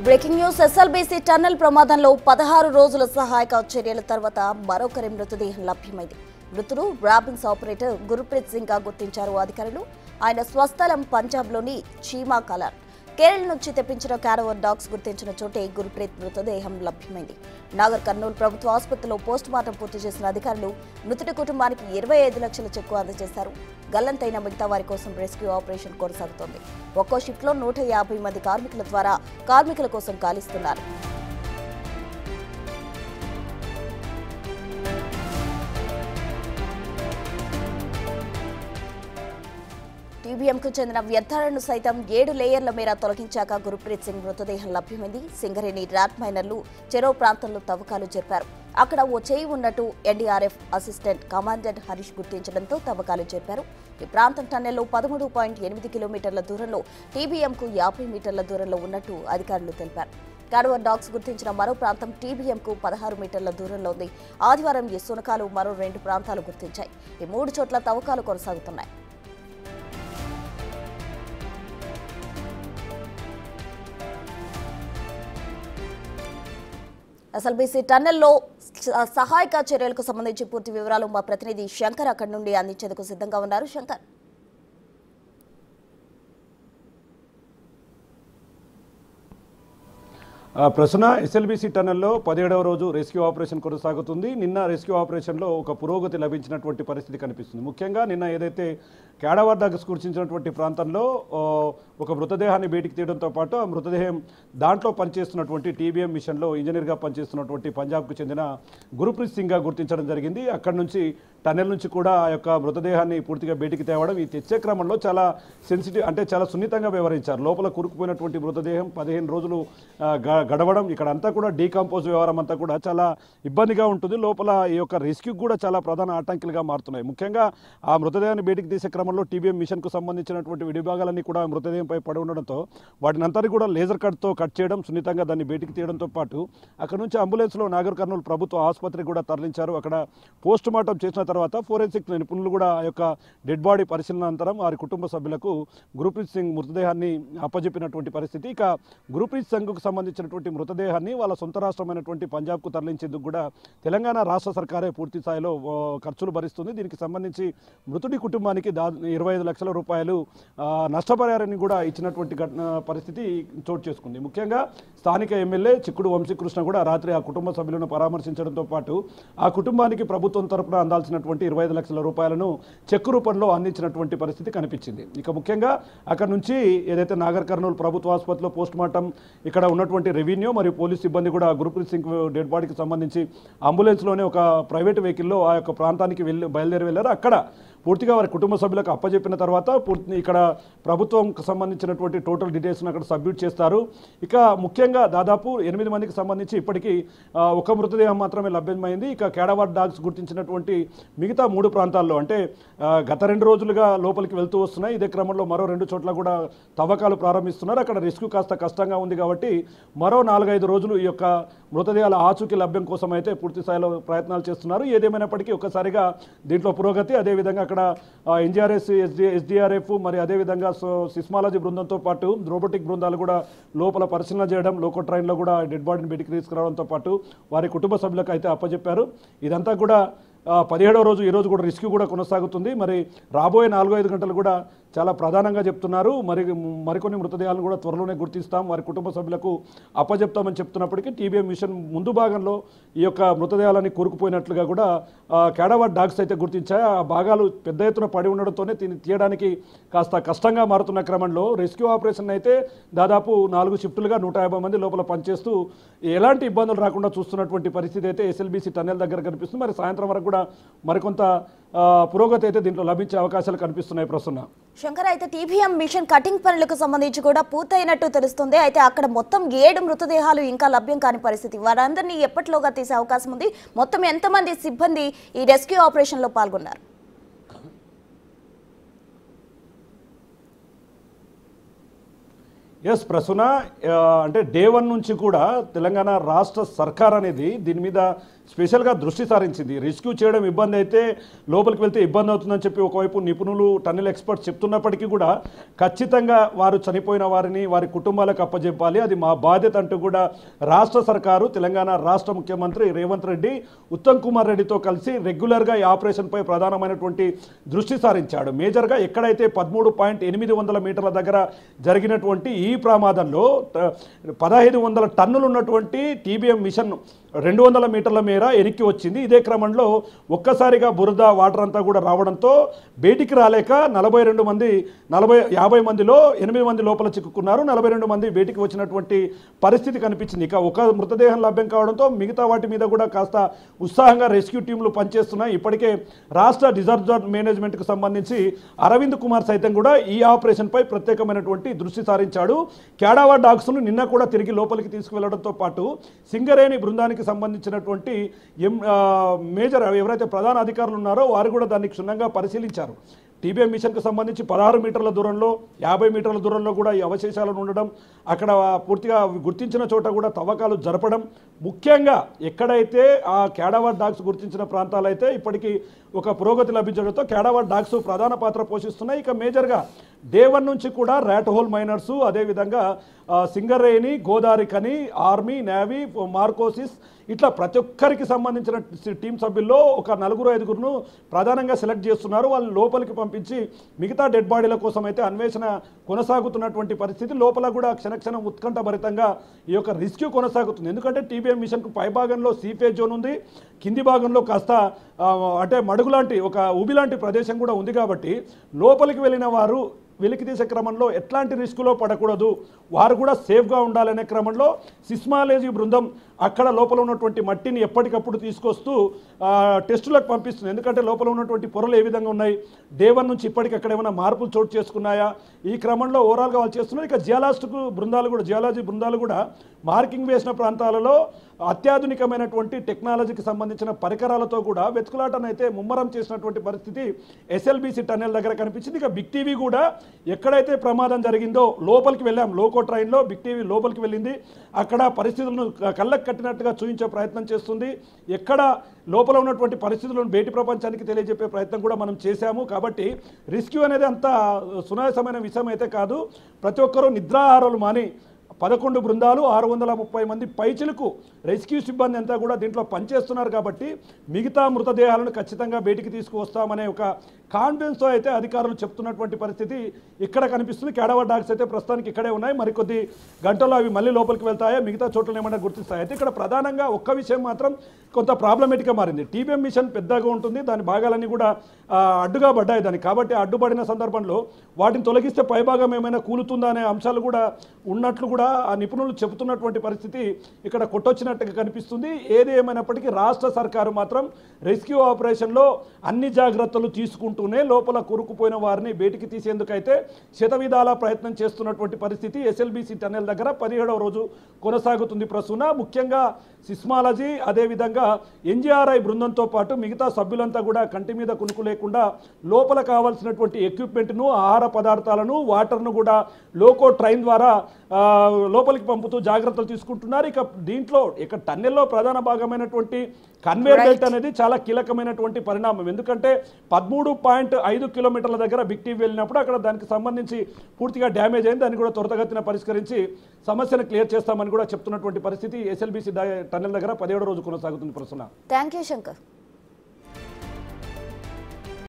Breaking news SLBC tunnel ప్రమాదంలో 16 రోజుల సహాయక చర్యల తర్వాత మరొకరి మృతదేహం లభ్యమైంది. మృతుడు ర్యాబింగ్స్ ఆపరేటర్ గురుప్రీత్ సింగ్ గా గుర్తించారు అధికారులు. ఆయన స్వస్థలం పంజాబ్లోని చీమా కలాన్. కేరళ నుంచి తెప్పించిన క్యారవర్ డాగ్స్ గుర్తించిన చోటే గురుప్రీత్ మృతదేహం లభ్యమైంది. నాగర్ కర్నూలు ప్రభుత్వ ఆసుపత్రిలో పోస్టుమార్టం పూర్తి చేసిన అధికారులు మృతుడి కుటుంబానికి 25 లక్షల చెక్కు అందజేశారు. గల్లంతైన మిగతా వారి కోసం రెస్క్యూ ఆపరేషన్ కొనసాగుతోంది. ఒక్కో షిఫ్ట్లో 150 మంది కార్మికుల ద్వారా కార్మికుల కోసం గాలిస్తున్నారు. టీబీఎంకు చెందిన వ్యర్థాలను సైతం 7 లేయర్ల మేర తొలగించాక గురుప్రీత్ సింగ్ మృతదేహం లభ్యమైంది. సింగరేణి ర్యాట్ మైనర్లు చెరో ప్రాంతంలో తవ్వకాలు జరిపారు. అక్కడ ఓ చేయి ఉన్నట్టు ఎన్డీఆర్ఎఫ్ అసిస్టెంట్ కమాండెంట్ హరీష్ గుర్తించడంతో తవ్వకాలు జరిపారు. ఈ ప్రాంతం టన్నెల్లో 13.8 కిలోమీటర్ల దూరంలో టీబీఎంకు 50 మీటర్ల దూరంలో ఉన్నట్టు అధికారులు తెలిపారు. క్యారవర్ డాగ్స్ గుర్తించిన మరో ప్రాంతం టీబీఎంకు 16 మీటర్ల దూరంలో ఉంది. ఆదివారం ఈ సునకాలు మరో 2 ప్రాంతాలు గుర్తించాయి. ఈ 3 చోట్ల తవ్వకాలు కొనసాగుతున్నాయి. ఎస్ఎల్బీసీ టన్నెల్లో సహాయక చర్యలకు సంబంధించి పూర్తి వివరాలు మా ప్రతినిధి శంకర్ అక్కడి నుండి అందించేందుకు సిద్ధంగా ఉన్నారు. శంకర్, ప్రస్తుత ఎస్ఎల్బీసీ టన్నెల్లో 17వ రోజు రెస్క్యూ ఆపరేషన్ కొనసాగుతుంది. నిన్న రెస్క్యూ ఆపరేషన్లో ఒక పురోగతి లభించినటువంటి పరిస్థితి కనిపిస్తుంది. ముఖ్యంగా నిన్న ఏదైతే క్యాడవర్ డాగ్స్ గుర్తించినటువంటి ప్రాంతంలో ఒక మృతదేహాన్ని బయటికి తీయడంతో పాటు ఆ మృతదేహం దాంట్లో పనిచేస్తున్నటువంటి టీబీఎం మిషన్లో ఇంజనీర్గా పనిచేస్తున్నటువంటి పంజాబ్కు చెందిన గురుప్రీత్ సింగ్గా గుర్తించడం జరిగింది. అక్కడి నుంచి టన్నెల్ నుంచి కూడా ఆ యొక్క మృతదేహాన్ని పూర్తిగా బయటికి తేవడం, ఈ తెచ్చే క్రమంలో చాలా సెన్సిటివ్ అంటే చాలా సున్నితంగా వ్యవహరించారు. లోపల కూరుకుపోయినటువంటి మృతదేహం 15 రోజులు గడవడం, ఇక్కడ అంతా కూడా డీకంపోజ్ వ్యవహారం అంతా కూడా చాలా ఇబ్బందిగా ఉంటుంది. లోపల ఈ యొక్క రెస్క్యూ కూడా చాలా ప్రధాన ఆటంకులుగా మారుతున్నాయి. ముఖ్యంగా ఆ మృతదేహాన్ని బయటికి తీసే క్రమంలో టీబీఎం మిషన్కు సంబంధించినటువంటి విడిభాగాలన్నీ కూడా మృతదేహంపై పడి ఉండడంతో వాటిని అంతా కూడా లేజర్ కట్తో కట్ చేయడం, సున్నితంగా దాన్ని బయటికి తీయడంతో పాటు అక్కడ నుంచి అంబులెన్స్లో నాగర్ కర్నూలు ప్రభుత్వ ఆసుపత్రికి కూడా తరలించారు. అక్కడ పోస్ట్ మార్టం చేసిన తర్వాత ఫోరెన్సిక్ నిపుణులు కూడా ఆ యొక్క డెడ్ బాడీ పరిశీలన అనంతరం వారి కుటుంబ సభ్యులకు గురుప్రీత్ సింగ్ మృతదేహాన్ని అప్పజెప్పినటువంటి పరిస్థితి. ఇక గురుప్రీత్ సింగ్కు సంబంధించిన మృతదేహాన్ని వాళ్ళ సొంత రాష్ట్రమైనటువంటి పంజాబ్కు తరలించేందుకు కూడా తెలంగాణ రాష్ట్ర సర్కారే పూర్తి స్థాయిలో ఖర్చులు భరిస్తుంది. దీనికి సంబంధించి మృతుడి కుటుంబానికి 25 లక్షల రూపాయలు నష్టపరిహారాన్ని కూడా ఇచ్చినటువంటి పరిస్థితి చోటు చేసుకుంది. ముఖ్యంగా స్థానిక ఎమ్మెల్యే చిక్కుడు వంశీకృష్ణ కూడా రాత్రి ఆ కుటుంబ సభ్యులను పరామర్శించడంతో పాటు ఆ కుటుంబానికి ప్రభుత్వం తరపున అందాల్సినటువంటి 25 లక్షల రూపాయలను చెక్కు రూపంలో అందించినటువంటి పరిస్థితి కనిపించింది. ఇక ముఖ్యంగా అక్కడ నుంచి ఏదైతే నాగర్ కర్నూలు ప్రభుత్వ ఆసుపత్రిలో పోస్ట్ మార్టం ఇక్కడ ఉన్నటువంటి రెవెన్యూ మరియు పోలీస్ సిబ్బంది కూడా గురుప్రీత్ సింగ్ డెడ్ బాడీకి సంబంధించి అంబులెన్స్లోనే ఒక ప్రైవేట్ వెహికల్లో ఆ యొక్క ప్రాంతానికి బయలుదేరి వెళ్ళారు. అక్కడ పూర్తిగా వారి కుటుంబ సభ్యులకు అప్పచెప్పిన తర్వాత ఇక్కడ ప్రభుత్వంకి సంబంధించినటువంటి టోటల్ డీటెయిల్స్ని అక్కడ సబ్మిట్ చేస్తారు. ఇక ముఖ్యంగా దాదాపు 8 మందికి సంబంధించి ఇప్పటికీ ఒక మృతదేహం మాత్రమే లభ్యమైంది. ఇక క్యాడవర్ డాగ్స్ గుర్తించినటువంటి మిగతా 3 ప్రాంతాల్లో అంటే గత 2 రోజులుగా లోపలికి వెళ్తూ వస్తున్నాయి. ఇదే క్రమంలో మరో 2 చోట్ల కూడా తవ్వకాలు ప్రారంభిస్తున్నారు. అక్కడ రెస్క్యూ కాస్త కష్టంగా ఉంది కాబట్టి మరో 4-5 రోజులు ఈ యొక్క మృతదేహాల ఆచూకీ లభ్యం కోసం అయితే పూర్తి స్థాయిలో ప్రయత్నాలు చేస్తున్నారు. ఏదేమైనప్పటికీ ఒక్కసారిగా దీంట్లో పురోగతి, అదేవిధంగా అక్కడ ఎన్జీఆర్ఎస్, ఎస్డీఆర్ఎఫ్ మరి అదేవిధంగా సిస్మాలజీ బృందంతో పాటు రోబోటిక్ బృందాలు కూడా లోపల పరిశీలన చేయడం, లోకో ట్రైన్లో కూడా డెడ్ బాడీని బయటికి తీసుకురావడంతో పాటు వారి కుటుంబ సభ్యులకు అయితే అప్పచెప్పారు. ఇదంతా కూడా 17వ రోజు ఈరోజు కూడా రెస్క్యూ కూడా కొనసాగుతుంది. మరి రాబోయే 4-5 గంటలు కూడా చాలా ప్రధానంగా చెప్తున్నారు. మరికొన్ని మృతదేహాలను కూడా త్వరలోనే గుర్తిస్తాం, వారి కుటుంబ సభ్యులకు అప్పచెప్తామని చెప్తున్నప్పటికీ టీబీఎం మిషన్ ముందు భాగంలో ఈ యొక్క మృతదేహాలని కూరుకుపోయినట్లుగా కూడా క్యాడవర్ డాగ్స్ అయితే గుర్తించాయి. ఆ భాగాలు పెద్ద ఎత్తున పడి ఉండడంతోనే దీన్ని తీయడానికి కాస్త కష్టంగా మారుతున్న క్రమంలో రెస్క్యూ ఆపరేషన్ అయితే దాదాపు 4 షిఫ్టులుగా 150 మంది లోపల పనిచేస్తూ ఎలాంటి ఇబ్బందులు రాకుండా చూస్తున్నటువంటి పరిస్థితి అయితే ఎస్ఎల్బీసీ టన్నెల్ దగ్గర కనిపిస్తుంది. మరి సాయంత్రం వరకు కూడా మరికొంత పురోగతి అయితే దీంట్లో లభించే అవకాశాలు కనిపిస్తున్నాయి. ప్రస్తుతం శంకర్, అయితే టీబీఎం మిషన్ కటింగ్ పనులకు సంబంధించి కూడా పూర్తయినట్టు తెలుస్తుంది. అయితే అక్కడ మొత్తం 7 మృతదేహాలు ఇంకా లభ్యం కాని పరిస్థితి. వారందరినీ ఎప్పటిలోగా తీసే అవకాశం ఉంది? మొత్తం ఎంతమంది సిబ్బంది ఈ రెస్క్యూ ఆపరేషన్లో పాల్గొన్నారు? ఎస్ ప్రసూన, అంటే డే 1 నుంచి కూడా తెలంగాణ రాష్ట్ర సర్కార్ అనేది దీని మీద స్పెషల్గా దృష్టి సారించింది. రెస్క్యూ చేయడం ఇబ్బంది అయితే, లోపలికి వెళ్తే ఇబ్బంది అవుతుందని చెప్పి ఒకవైపు నిపుణులు టన్నెల్ ఎక్స్పర్ట్స్ చెప్తున్నప్పటికీ కూడా ఖచ్చితంగా వారు చనిపోయిన వారిని వారి కుటుంబాలకు అప్పజెప్పాలి, అది మా బాధ్యత అంటూ కూడా రాష్ట్ర సర్కారు, తెలంగాణ రాష్ట్ర ముఖ్యమంత్రి రేవంత్ రెడ్డి ఉత్తమ్ కుమార్ రెడ్డితో కలిసి రెగ్యులర్గా ఈ ఆపరేషన్పై ప్రధానమైనటువంటి దృష్టి సారించాడు. మేజర్గా ఎక్కడైతే 13.800 మీటర్ల దగ్గర జరిగినటువంటి ఈ ప్రమాదంలో 1500 టన్నులు ఉన్నటువంటి TBM మిషన్ 200 మీటర్ల మేర ఎనిక్కి వచ్చింది. ఇదే క్రమంలో ఒక్కసారిగా బురద వాటర్ అంతా కూడా రావడంతో బయటికి రాలేక 50 మందిలో 8 మంది లోపల చిక్కుకున్నారు. 42 మంది బయటికి వచ్చినటువంటి పరిస్థితి కనిపించింది. ఇక ఒక మృతదేహం లభ్యం కావడంతో మిగతా వాటి మీద కూడా కాస్త ఉత్సాహంగా రెస్క్యూ టీంలు పనిచేస్తున్నాయి. ఇప్పటికే రాష్ట్ర డిజాస్టర్ మేనేజ్మెంట్కు సంబంధించి అరవింద్ కుమార్ సైతం కూడా ఈ ఆపరేషన్పై ప్రత్యేకమైనటువంటి దృష్టి సారించాడు. క్యాడావా డాగ్స్ను నిన్న కూడా తిరిగి లోపలికి తీసుకువెళ్లడంతో పాటు సింగరేణి బృందానికి సంబంధించినటువంటి మేజర్ ఎవరైతే ప్రధాన అధికారులు ఉన్నారో వారు కూడా దాన్ని క్షుణ్ణంగా పరిశీలించారు. TBM మిషన్కు సంబంధించి 16 మీటర్ల దూరంలో 50 మీటర్ల దూరంలో కూడా ఈ అవశేషాలను ఉండడం, అక్కడ పూర్తిగా గుర్తించిన చోట కూడా తవ్వకాలు జరపడం, ముఖ్యంగా ఎక్కడైతే ఆ క్యాడావర్ డాగ్స్ గుర్తించిన ప్రాంతాలైతే ఇప్పటికీ ఒక పురోగతి లభించడంతో క్యాడావర్ డాగ్స్ ప్రధాన పాత్ర పోషిస్తున్నాయి. ఇక మేజర్గా డే 1 నుంచి కూడా ర్యాట్ హోల్ మైనర్సు, అదేవిధంగా సింగరేణి, గోదావరి ఖని, ఆర్మీ, నేవీ, మార్కోసిస్ ఇట్లా ప్రతి ఒక్కరికి సంబంధించిన టీం సభ్యుల్లో ఒక 4-5 ప్రధానంగా సెలెక్ట్ చేస్తున్నారు. వాళ్ళని లోపలికి పంపించి మిగతా డెడ్ బాడీల కోసం అయితే అన్వేషణ కొనసాగుతున్నటువంటి పరిస్థితి. లోపల కూడా క్షణక్షణం ఉత్కంఠభరితంగా ఈ యొక్క రెస్క్యూ కొనసాగుతుంది. ఎందుకంటే TBM మిషన్కు పై భాగంలో సీఫేజ్ జోన్ ఉంది, కింది భాగంలో కాస్త అంటే మడుగు లాంటి ఒక ఊబి లాంటి ప్రదేశం కూడా ఉంది. కాబట్టి లోపలికి వెళ్ళిన వారు వెలికి తీసే క్రమంలో ఎట్లాంటి రిస్కులో పడకూడదు, వారు కూడా సేఫ్గా ఉండాలనే క్రమంలో సిస్మాలజీ బృందం అక్కడ లోపల ఉన్నటువంటి మట్టిని ఎప్పటికప్పుడు తీసుకొస్తూ టెస్టులకు పంపిస్తుంది. ఎందుకంటే లోపల ఉన్నటువంటి పొరలు ఏ విధంగా ఉన్నాయి, డే 1 నుంచి ఇప్పటికి అక్కడ ఏమైనా మార్పులు చోటు చేసుకున్నాయా, ఈ క్రమంలో ఓవరాల్గా వాళ్ళు చేస్తున్నారు. ఇక జియాలజీ బృందాలు కూడా మార్కింగ్ వేసిన ప్రాంతాలలో అత్యాధునికమైనటువంటి టెక్నాలజీకి సంబంధించిన పరికరాలతో కూడా వెతుకులాటనైతే ముమ్మరం చేసినటువంటి పరిస్థితి SLBC టన్నెల్ దగ్గర కనిపించింది. ఇక బిగ్ టీవీ కూడా ఎక్కడైతే ప్రమాదం జరిగిందో లోపలికి వెళ్ళాం, లోకో ట్రైన్లో బిగ్ టీవీ లోపలికి వెళ్ళింది. అక్కడ పరిస్థితులను కళ్ళకు కట్టినట్టుగా చూపించే ప్రయత్నం చేస్తుంది. ఎక్కడ లోపల ఉన్నటువంటి పరిస్థితులను బయటి ప్రపంచానికి తెలియజెప్పే ప్రయత్నం కూడా మనం చేశాము. కాబట్టి రెస్క్యూ అనేది అంత సునాయాసమైన విషయం అయితే కాదు. ప్రతి ఒక్కరూ నిద్రాహారాలు మాని 11 బృందాలు 630 మంది పైచిలకు రెస్క్యూ సిబ్బంది అంతా కూడా దీంట్లో పనిచేస్తున్నారు. కాబట్టి మిగతా మృతదేహాలను ఖచ్చితంగా బయటికి తీసుకువస్తామనే ఒక కాన్ఫిడెన్స్తో అయితే అధికారులు చెప్తున్నటువంటి పరిస్థితి ఇక్కడ కనిపిస్తుంది. క్యాడావర్ డాగ్స్ అయితే ప్రస్తుతానికి ఇక్కడే ఉన్నాయి. మరికొద్ది గంటల్లో అవి మళ్ళీ లోపలికి వెళ్తాయా, మిగతా చోట్ల ఏమైనా గుర్తిస్తాయి. అయితే ఇక్కడ ప్రధానంగా ఒక్క విషయం మాత్రం కొంత ప్రాబ్లమేటిక్గా మారింది. TBM మిషన్ పెద్దగా ఉంటుంది, దాని భాగాలన్నీ కూడా అడ్డుగా పడ్డాయి దానికి. కాబట్టి అడ్డుపడిన సందర్భంలో వాటిని తొలగిస్తే పైభాగం ఏమైనా కూలుతుందా అనే అంశాలు కూడా ఉన్నట్లు కూడా ఆ నిపుణులు చెబుతున్నటువంటి పరిస్థితి ఇక్కడ కొట్టొచ్చినట్టుగా కనిపిస్తుంది. ఏది ఏమైనప్పటికీ రాష్ట్ర సర్కారు మాత్రం రెస్క్యూ ఆపరేషన్లో అన్ని జాగ్రత్తలు తీసుకుంటూనే లోపల కూరుకుపోయిన వారిని బయటికి తీసేందుకైతే శతవిధాల ప్రయత్నం చేస్తున్నటువంటి పరిస్థితి SLBC టన్నెల్ దగ్గర 17వ రోజు కొనసాగుతుంది ప్రస్తుతం. ముఖ్యంగా సిస్మాలజీ, అదేవిధంగా NGRI బృందంతో పాటు మిగతా సభ్యులంతా కూడా కంటి మీద కునుకు లేకుండా లోపల కావాల్సినటువంటి ఎక్విప్మెంట్ను, ఆహార పదార్థాలను, వాటర్ను కూడా లోకో ట్రైన్ ద్వారా లోపలికి పంపుతూ జాగ్రత్తలు తీసుకుంటున్నారు. ఇక దీంట్లో ఇక టన్నెల్లో ప్రధాన భాగమైనటువంటి కన్వేయర్ బెల్ట్ అనేది చాలా కీలకమైనటువంటి పరిణామం. ఎందుకంటే 13.5 కిలోమీటర్ల దగ్గర బిగ్ టీవీ వెళ్ళినప్పుడు అక్కడ దానికి సంబంధించి పూర్తిగా డ్యామేజ్ అయింది. దాన్ని కూడా త్వరితగతిన పరిష్కరించి సమస్యను క్లియర్ చేస్తామని కూడా చెప్తున్నటువంటి పరిస్థితి SLBC టన్నెల్ దగ్గర 17వ రోజు కొనసాగుతుంది. ప్రస్తుతం థ్యాంక్ యూ శంకర్.